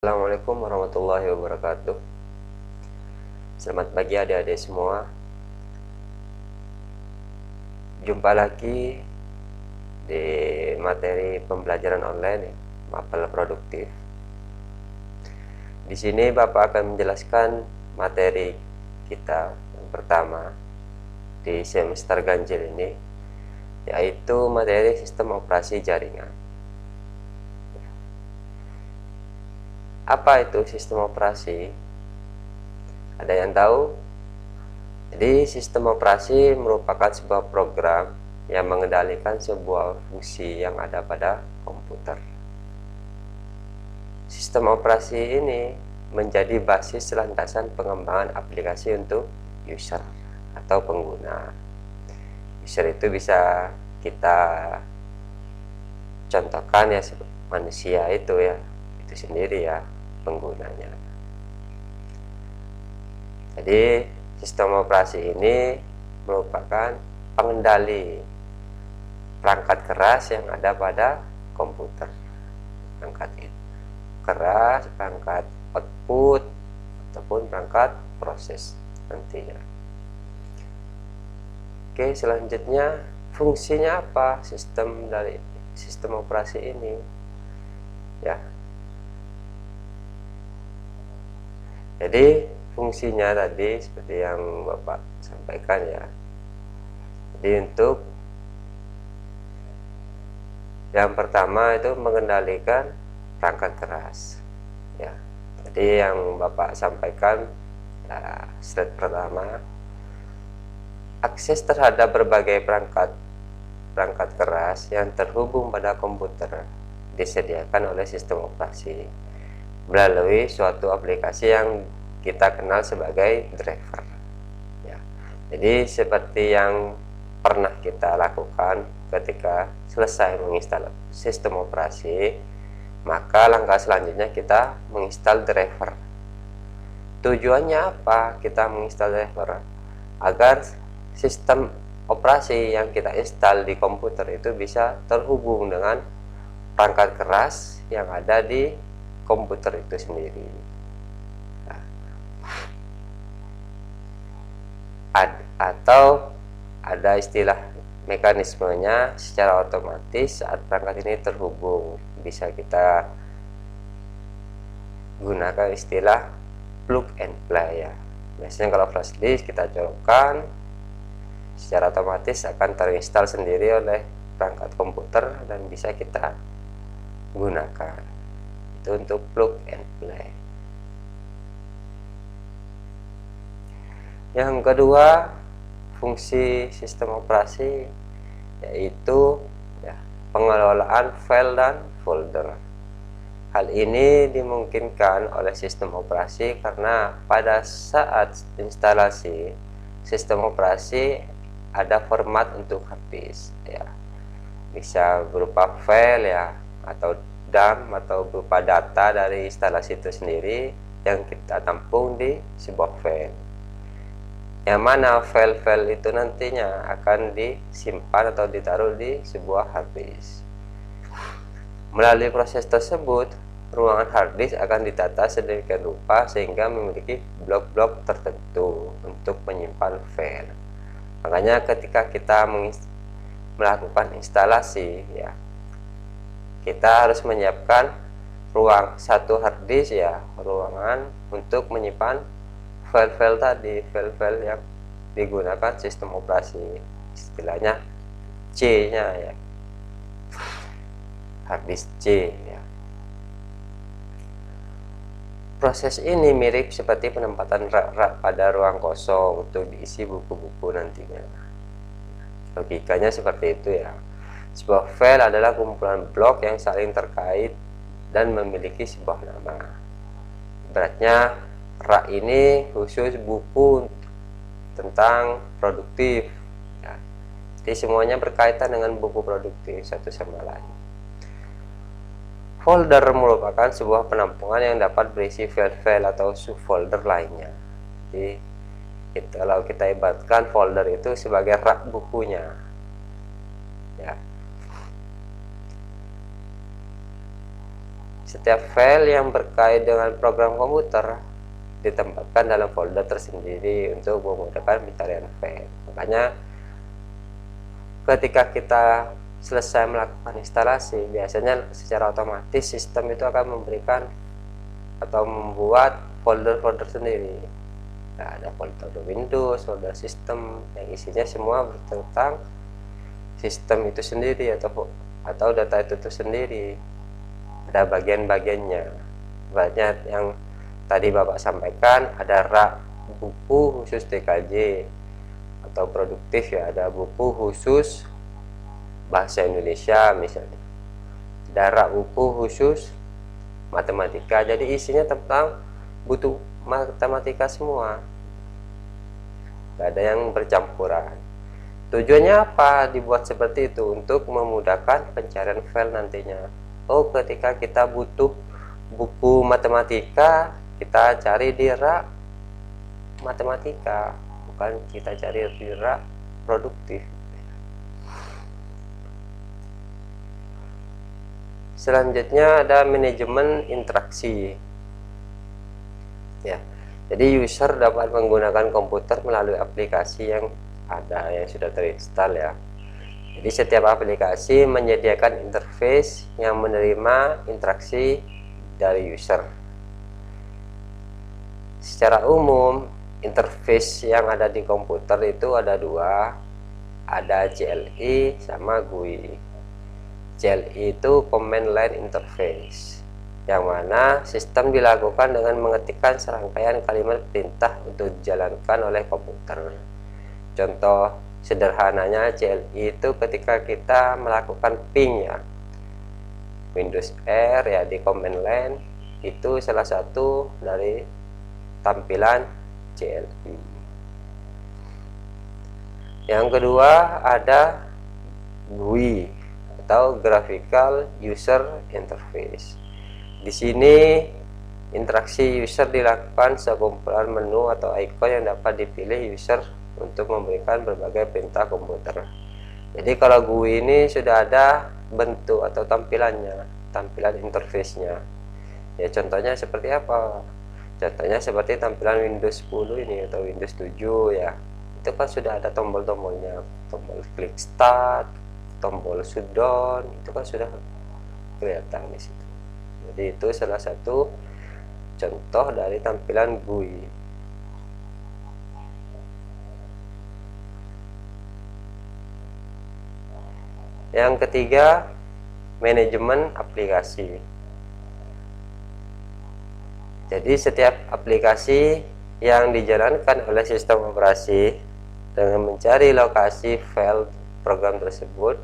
Assalamualaikum warahmatullahi wabarakatuh. Selamat pagi adik-adik semua. Jumpa lagi di materi pembelajaran online ya, Mapel Produktif. Di sini Bapak akan menjelaskan materi kita yang pertama di semester ganjil ini, yaitu materi sistem operasi jaringan. Apa itu sistem operasi? Ada yang tahu? Jadi sistem operasi merupakan sebuah program yang mengendalikan sebuah fungsi yang ada pada komputer. Sistem operasi ini menjadi basis landasan pengembangan aplikasi untuk user atau pengguna. User itu bisa kita contohkan ya, manusia itu sendiri ya, penggunanya. Jadi sistem operasi ini merupakan pengendali perangkat keras yang ada pada komputer. Perangkat keras, perangkat output, ataupun perangkat proses nantinya. Oke, selanjutnya fungsinya apa sistem dari sistem operasi ini? Ya. Jadi fungsinya tadi seperti yang Bapak sampaikan ya. Jadi untuk yang pertama itu mengendalikan perangkat keras. Ya. Jadi yang Bapak sampaikan ya, slide pertama, akses terhadap berbagai perangkat keras yang terhubung pada komputer disediakan oleh sistem operasi melalui suatu aplikasi yang kita kenal sebagai driver ya. Jadi seperti yang pernah kita lakukan ketika selesai menginstal sistem operasi, maka langkah selanjutnya kita menginstal driver. Tujuannya apa kita menginstal driver? Agar sistem operasi yang kita install di komputer itu bisa terhubung dengan perangkat keras yang ada di komputer itu sendiri. Atau ada istilah mekanismenya secara otomatis saat perangkat ini terhubung, bisa kita gunakan istilah plug and play ya. Biasanya kalau flash disk kita colokkan, secara otomatis akan terinstall sendiri oleh perangkat komputer dan bisa kita gunakan. Itu untuk plug and play. Yang kedua, fungsi sistem operasi yaitu ya, pengelolaan file dan folder. Hal ini dimungkinkan oleh sistem operasi karena pada saat instalasi sistem operasi ada format untuk hard disk ya. Bisa berupa file ya, atau dump, atau berupa data dari instalasi itu sendiri yang kita tampung di sebuah file. Yang mana file-file itu nantinya akan disimpan atau ditaruh di sebuah hard disk. Melalui proses tersebut, ruangan hard disk akan ditata sedemikian rupa sehingga memiliki blok-blok tertentu untuk menyimpan file. Makanya ketika kita melakukan instalasi ya, kita harus menyiapkan satu hard disk ya, ruangan untuk menyimpan file-file tadi, file-file yang digunakan sistem operasi, istilahnya C-nya ya, hard disk C ya. Proses ini mirip seperti penempatan rak-rak pada ruang kosong untuk diisi buku-buku nantinya. Logikanya seperti itu ya. Sebuah file adalah kumpulan blok yang saling terkait dan memiliki sebuah nama. Ibaratnya rak ini khusus buku tentang produktif ya. Jadi semuanya berkaitan dengan buku produktif satu sama lain. Folder merupakan sebuah penampungan yang dapat berisi file-file atau subfolder lainnya. Jadi kalau kita ibaratkan folder itu sebagai rak bukunya ya. setiap file yang berkait dengan program komputer ditempatkan dalam folder tersendiri untuk memudahkan pencarian file. Makanya ketika kita selesai melakukan instalasi, biasanya secara otomatis sistem itu akan memberikan atau membuat folder-folder sendiri. Nah, ada folder Windows, folder sistem yang isinya semua tentang sistem itu sendiri atau data itu sendiri. Ada bagian-bagiannya. Banyak yang tadi Bapak sampaikan, ada rak buku khusus TKJ atau produktif ya, ada buku khusus bahasa Indonesia misalnya, ada rak buku khusus matematika. Jadi isinya tentang butuh matematika semua, gak ada yang bercampuran. Tujuannya apa dibuat seperti itu? Untuk memudahkan pencarian file nantinya. Oh, ketika kita butuh buku matematika, kita cari di rak matematika, bukan kita cari di rak produktif. Selanjutnya ada manajemen interaksi. Ya, jadi user dapat menggunakan komputer melalui aplikasi yang ada, yang sudah terinstall ya. Jadi setiap aplikasi menyediakan interface yang menerima interaksi dari user. Secara umum, interface yang ada di komputer itu ada dua, ada CLI sama GUI. CLI itu Command Line Interface, yang mana sistem dilakukan dengan mengetikkan serangkaian kalimat perintah untuk dijalankan oleh komputer. Contoh sederhananya CLI itu ketika kita melakukan ping ya, Windows R ya, di command line itu salah satu dari tampilan CLI. Yang kedua ada GUI atau Graphical User Interface. Di sini interaksi user dilakukan sekumpulan menu atau icon yang dapat dipilih user untuk memberikan berbagai perintah komputer. Jadi kalau GUI ini sudah ada bentuk atau tampilannya, tampilan interface-nya. Ya contohnya seperti apa? Contohnya seperti tampilan Windows 10 ini atau Windows 7 ya. Itu kan sudah ada tombol-tombolnya, tombol klik start, tombol shutdown, itu kan sudah kelihatan di situ. Jadi itu salah satu contoh dari tampilan GUI. Yang ketiga, manajemen aplikasi. Jadi setiap aplikasi yang dijalankan oleh sistem operasi dengan mencari lokasi file program tersebut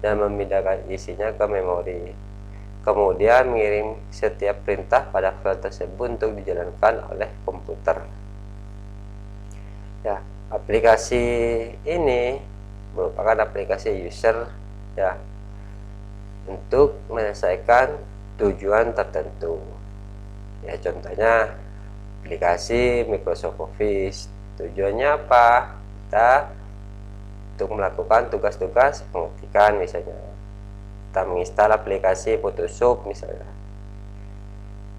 dan memindahkan isinya ke memori, kemudian mengirim setiap perintah pada file tersebut untuk dijalankan oleh komputer. Ya, aplikasi ini merupakan aplikasi user ya, untuk menyelesaikan tujuan tertentu. Ya contohnya aplikasi Microsoft Office, tujuannya apa? Kita untuk melakukan tugas-tugas pengetikan misalnya, kita menginstal aplikasi Photoshop misalnya.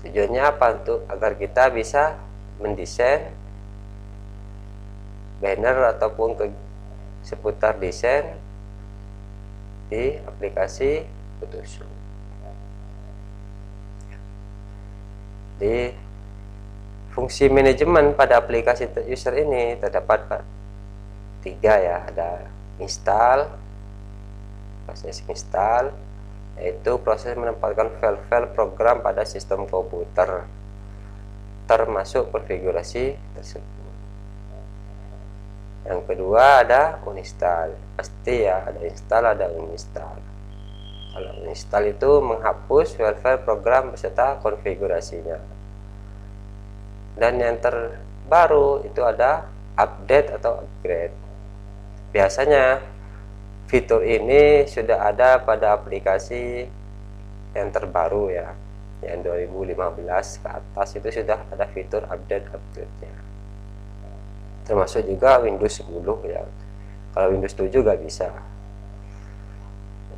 Tujuannya apa? Untuk agar kita bisa mendesain banner ataupun seputar desain di aplikasi Photoshop. Di fungsi manajemen pada aplikasi user ini terdapat tiga ya, ada install, proses install, yaitu proses menempatkan file-file program pada sistem komputer termasuk konfigurasi tersebut. Yang kedua ada uninstall, pasti ya, ada install ada uninstall. Kalau uninstall itu menghapus file-file program beserta konfigurasinya. Dan yang terbaru itu ada update atau upgrade. Biasanya fitur ini sudah ada pada aplikasi yang terbaru ya, yang 2015 ke atas itu sudah ada fitur update-nya. Termasuk juga Windows 10 ya. Kalau Windows 7 nggak bisa.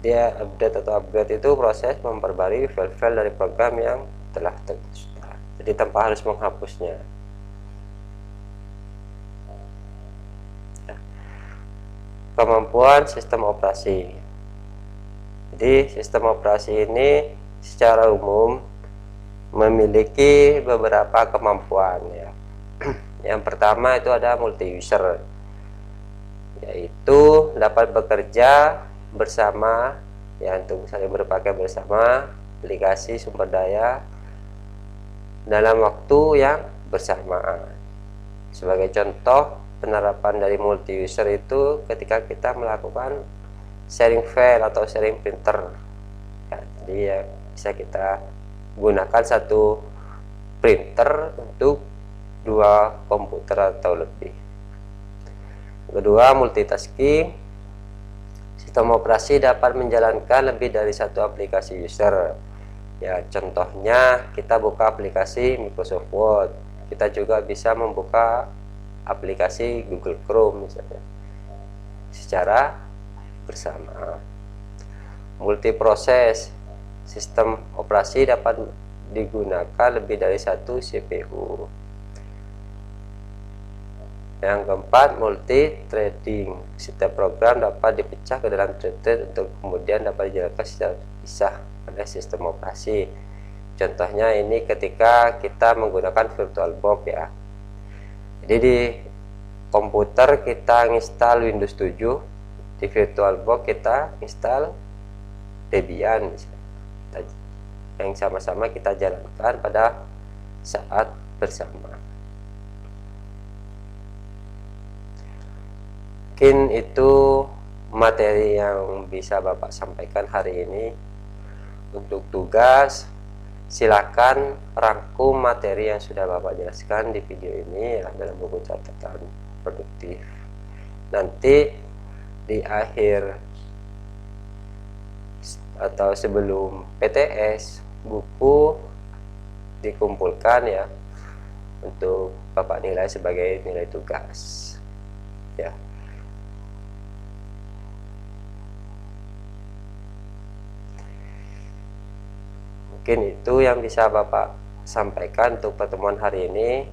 dia update atau upgrade itu proses memperbarui file-file dari program yang telah terinstall. Jadi tanpa harus menghapusnya. Kemampuan sistem operasi. Jadi sistem operasi ini secara umum memiliki beberapa kemampuan ya. Yang pertama itu ada multi user, yaitu dapat bekerja bersama ya, untuk saling berpakai bersama aplikasi sumber daya dalam waktu yang bersamaan. Sebagai contoh penerapan dari multi user itu ketika kita melakukan sharing file atau sharing printer ya, jadi ya bisa kita gunakan satu printer untuk 2 komputer atau lebih. Kedua, multitasking. Sistem operasi dapat menjalankan lebih dari satu aplikasi user ya, contohnya kita buka aplikasi Microsoft Word, kita juga bisa membuka aplikasi Google Chrome misalnya secara bersama. Multiproses. Sistem operasi dapat digunakan lebih dari satu CPU. Yang keempat, multi threading. Sistem program dapat dipecah ke dalam thread untuk kemudian dapat dijalankan secara terpisah oleh sistem operasi. Contohnya ini ketika kita menggunakan VirtualBox ya. Jadi di komputer kita install Windows 7, di VirtualBox kita install Debian misalnya, yang sama-sama kita jalankan pada saat bersama. Mungkin itu materi yang bisa Bapak sampaikan hari ini. Untuk tugas, silakan rangkum materi yang sudah Bapak jelaskan di video ini ya, dalam buku catatan produktif. Nanti di akhir atau sebelum PTS, buku dikumpulkan ya untuk Bapak nilai sebagai nilai tugas ya. Mungkin itu yang bisa Bapak sampaikan untuk pertemuan hari ini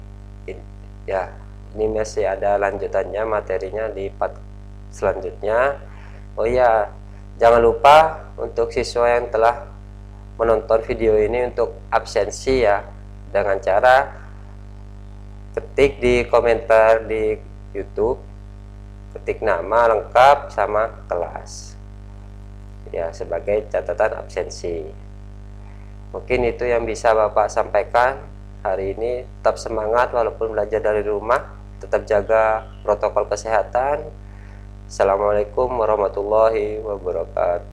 ya. Ini masih ada lanjutannya materinya di part selanjutnya. Oh ya, jangan lupa untuk siswa yang telah menonton video ini untuk absensi ya, dengan cara ketik di komentar di YouTube, ketik nama lengkap sama kelas ya sebagai catatan absensi. Mungkin itu yang bisa Bapak sampaikan hari ini. Tetap semangat walaupun belajar dari rumah, tetap jaga protokol kesehatan. Assalamualaikum warahmatullahi wabarakatuh.